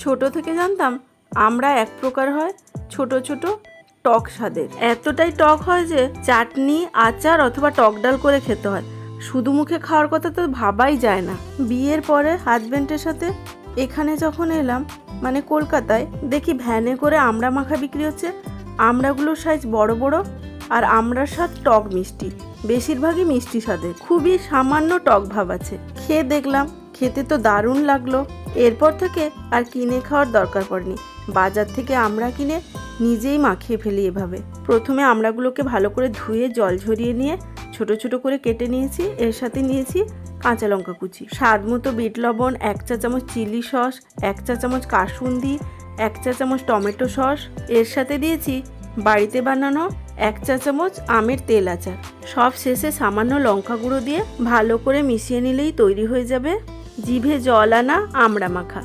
ছোট থেকে জানতাম আমরা এক প্রকার হয়, ছোট ছোট টক স্বাদের। এতটাই টক হয় যে চাটনি, আচার অথবা টক ডাল করে খেতে হয়। শুধু মুখে খাওয়ার কথা তো ভাবাই যায় না। বিয়ের পরে হাজব্যান্ডের সাথে এখানে যখন এলাম, মানে কলকাতায়, দেখি ভ্যানে করে আমড়া মাখা বিক্রি হচ্ছে। আমড়াগুলোর সাইজ বড় বড়, আর আমড়ার স্বাদ টক মিষ্টি, বেশিরভাগই মিষ্টি স্বাদের। খুবই সামান্য টক ভাব আছে। খেয়ে দেখলাম, খেতে তো দারুণ লাগলো। এরপর থেকে আর কিনে খাওয়ার দরকার পড়েনি। বাজার থেকে আমড়া কিনে নিজেই মাখিয়ে ফেলি এভাবে। প্রথমে আমড়াগুলোকে ভালো করে ধুয়ে জল ঝরিয়ে নিয়ে ছোট ছোট করে কেটে নিয়েছি। এর সাথে নিয়েছি কাঁচা লঙ্কা কুচি, স্বাদ মতো বিট লবণ, 1 চা চামচ চিলি সস, 1 চা চামচ কাসুন্দি, 1 চা চামচ টমেটো সস। এর সাথে দিয়েছি বাড়িতে বানানো 1 চা চামচ আমের তেল আচার। সব শেষে সামান্য লঙ্কা গুঁড়ো দিয়ে ভালো করে মিশিয়ে নিলেই তৈরি হয়ে যাবে জিভে জল আনা আমড়া মাখা।